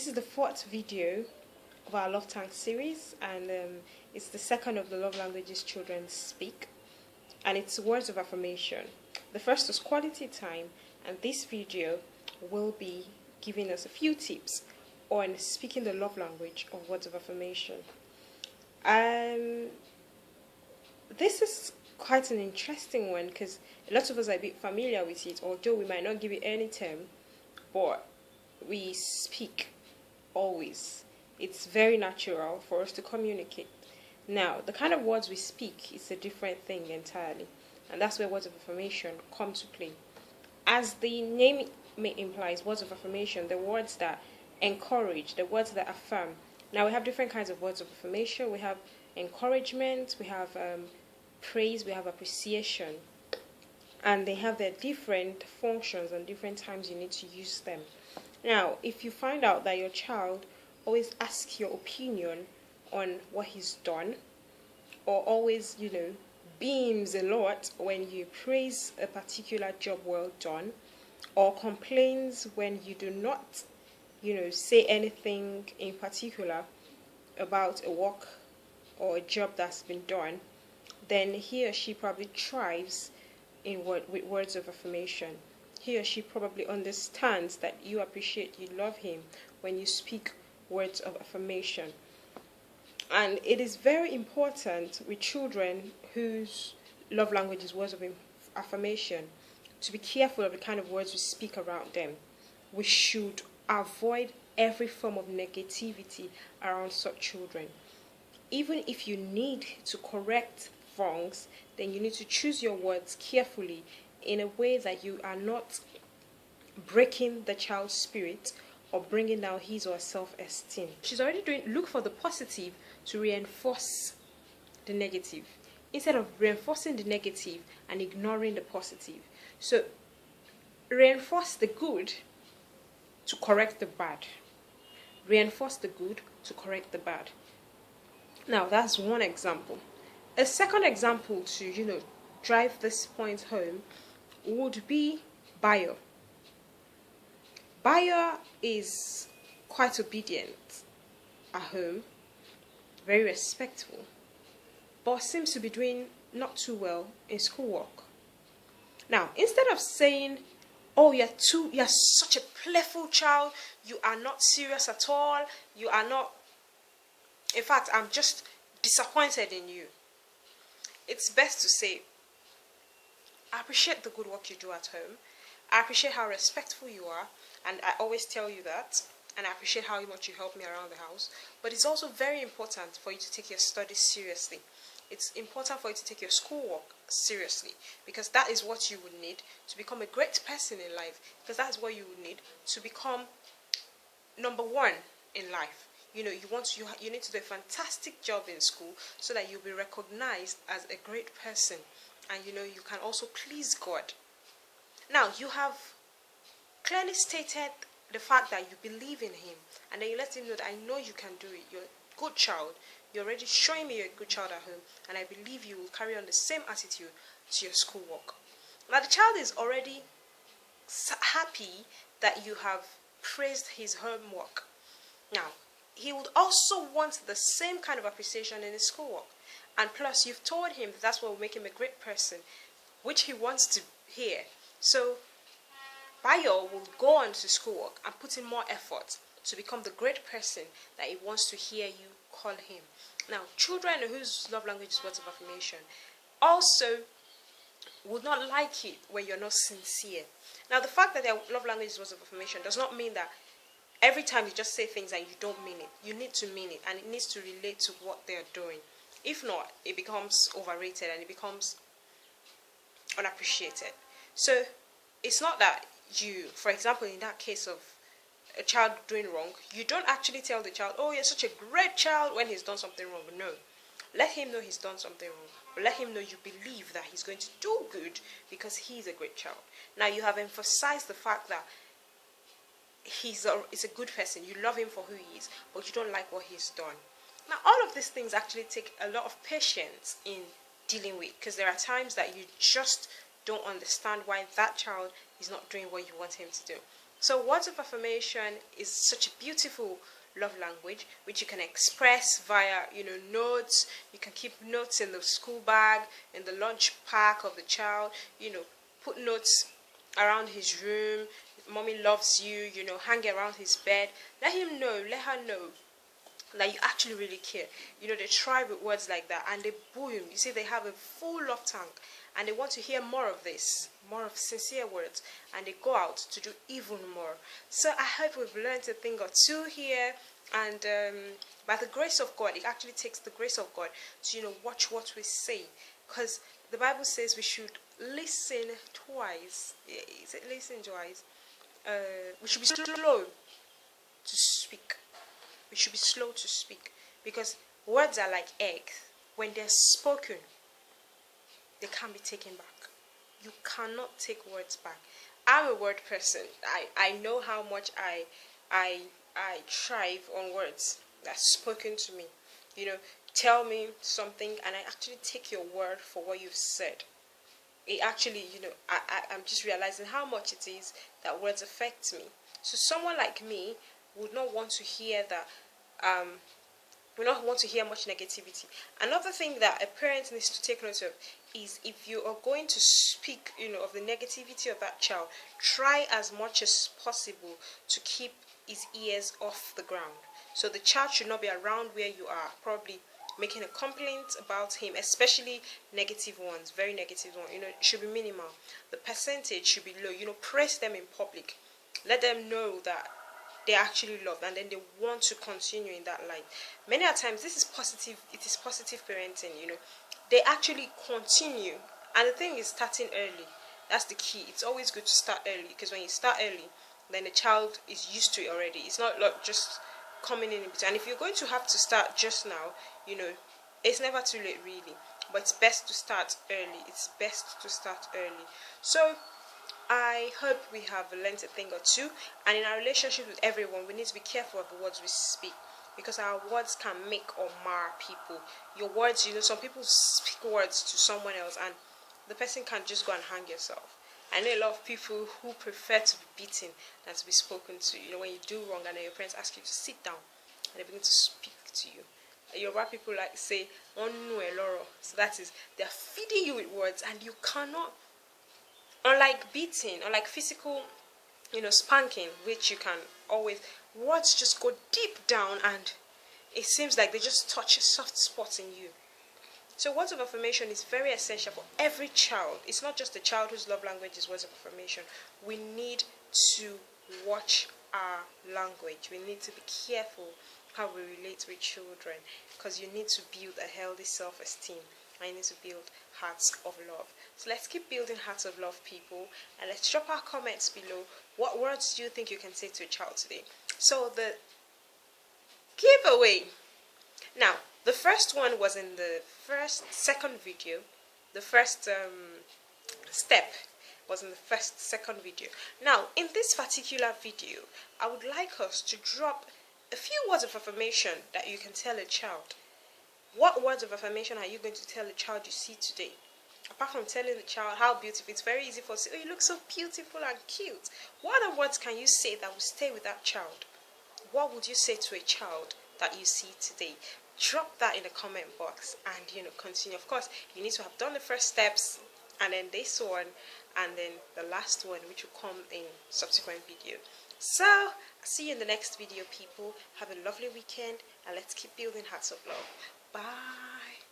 is the fourth video of our Love Tank series, and it's the second of the love languages children speak, and it's words of affirmation. The first was quality time, and this video will be giving us a few tips on speaking the love language of words of affirmation. This is quite an interesting one because a lot of us are a bit familiar with it, although we might not give it any term, but we speak always. It's very natural for us to communicate. Now, the kind of words we speak is a different thing entirely, and that's where words of affirmation come to play. As the name may implies, words of affirmation, the words that encourage, the words that affirm. Now, we have different kinds of words of affirmation. We have encouragement, we have praise, we have appreciation, and they have their different functions and different times you need to use them. Now, if you find out that your child always asks your opinion on what he's done, or always, beams a lot when you praise a particular job well done, or complains when you do not, say anything in particular about a work or a job that's been done, then he or she probably thrives with words of affirmation. He or she probably understands that you appreciate, you love him when you speak words of affirmation. And it is very important with children whose love language is words of affirmation to be careful of the kind of words we speak around them. We should avoid every form of negativity around such children. Even if you need to correct wrongs, then you need to choose your words carefully in a way that you are not breaking the child's spirit or bringing down his or her self-esteem. She's already look for the positive to reinforce the negative, instead of reinforcing the negative and ignoring the positive. So reinforce the good to correct the bad. Reinforce the good to correct the bad. Now, that's one example. A second example to, drive this point home would be Bayo. Bayo is quite obedient at home, very respectful, but seems to be doing not too well in schoolwork. Now, instead of saying, "Oh, you're such a playful child, you are not serious at all, you are not, in fact, I'm just disappointed in you," it's best to say, "I appreciate the good work you do at home. I appreciate how respectful you are, and I always tell you that, and I appreciate how much you help me around the house. But it's also very important for you to take your studies seriously. It's important for you to take your schoolwork seriously, because that is what you would need to become a great person in life, because that's what you would need to become number one in life. You need to do a fantastic job in school so that you'll be recognized as a great person, and you can also please God." Now, you have clearly stated the fact that you believe in him, and then you let him know that, "I know you can do it. You're a good child. You're already showing me you're a good child at home, and I believe you will carry on the same attitude to your schoolwork." Now, the child is already happy that you have praised his homework. Now, he would also want the same kind of appreciation in his schoolwork. And plus, you've told him that that's what will make him a great person, which he wants to hear. So, Bayo will go on to schoolwork and put in more effort to become the great person that he wants to hear you call him. Now, children whose love language is words of affirmation also would not like it when you're not sincere. Now, the fact that their love language is words of affirmation does not mean that every time you just say things and you don't mean it. You need to mean it, and it needs to relate to what they're doing. If not, it becomes overrated and it becomes unappreciated. So it's not that you, for example, in that case of a child doing wrong, you don't actually tell the child, "Oh, you're such a great child," when he's done something wrong. No. Let him know he's done something wrong. But let him know you believe that he's going to do good because he's a great child. Now, you have emphasized the fact that he's a good person. You love him for who he is, but you don't like what he's done. Now, all of these things actually take a lot of patience in dealing with, because there are times that you just don't understand why that child is not doing what you want him to do. So words of affirmation is such a beautiful love language which you can express via, notes. You can keep notes in the school bag, in the lunch pack of the child, put notes around his room. Mommy loves you, hang around his bed. Let him know, let her know that you actually really care. They try with words like that and they boom. You see, they have a full love tank and they want to hear more of this, more of sincere words, and they go out to do even more. So I hope we've learned a thing or two here. And by the grace of God, it actually takes the grace of God to, watch what we say. Because the Bible says we should listen twice. Is it listen twice? We should be slow to speak. We should be slow to speak, because words are like eggs. When they're spoken, they can't be taken back. You cannot take words back. I'm a word person. I know how much I thrive on words that's spoken to me. Tell me something and I actually take your word for what you've said. It actually, I'm just realizing how much it is that words affect me. So someone like me would not want to hear that we don't want to hear much negativity. Another thing that a parent needs to take note of is, if you are going to speak, of the negativity of that child, try as much as possible to keep his ears off the ground. So the child should not be around where you are, probably making a complaint about him, especially negative ones, very negative ones. It should be minimal. The percentage should be low. Praise them in public. Let them know that they actually love and then they want to continue in that line. Many a times this is positive, it is positive parenting. They actually continue, and the thing is starting early. That's the key. It's always good to start early, because when you start early, then the child is used to it already. It's not like just coming in between. And if you're going to have to start just now, it's never too late really, but it's best to start early. It's best to start early. So I hope we have learned a thing or two. And in our relationship with everyone, we need to be careful of the words we speak, because our words can make or mar people. Your words, some people speak words to someone else and the person can just go and hang yourself. I know a lot of people who prefer to be beaten than to be spoken to. When you do wrong and then your parents ask you to sit down and they begin to speak to you. Yoruba people like say, "Onu eloro." So that is, they're feeding you with words and you cannot. Unlike beating, unlike physical, spanking, which you can always, words just go deep down and it seems like they just touch a soft spot in you. So words of affirmation is very essential for every child. It's not just the child whose love language is words of affirmation. We need to watch our language. We need to be careful how we relate with children, because you need to build a healthy self-esteem. I need to build hearts of love. So let's keep building hearts of love, people, and let's drop our comments below. What words do you think you can say to a child today? So the giveaway. Now, the first one was in the second video. The first step was in the second video. Now, in this particular video, I would like us to drop a few words of affirmation that you can tell a child. What words of affirmation are you going to tell a child you see today? Apart from telling the child how beautiful, it's very easy for us to say, "Oh, you look so beautiful and cute." What other words can you say that will stay with that child? What would you say to a child that you see today? Drop that in the comment box and continue. Of course, you need to have done the first steps and then this one and then the last one, which will come in subsequent video. So I'll see you in the next video, people. Have a lovely weekend and let's keep building hearts of love. Bye.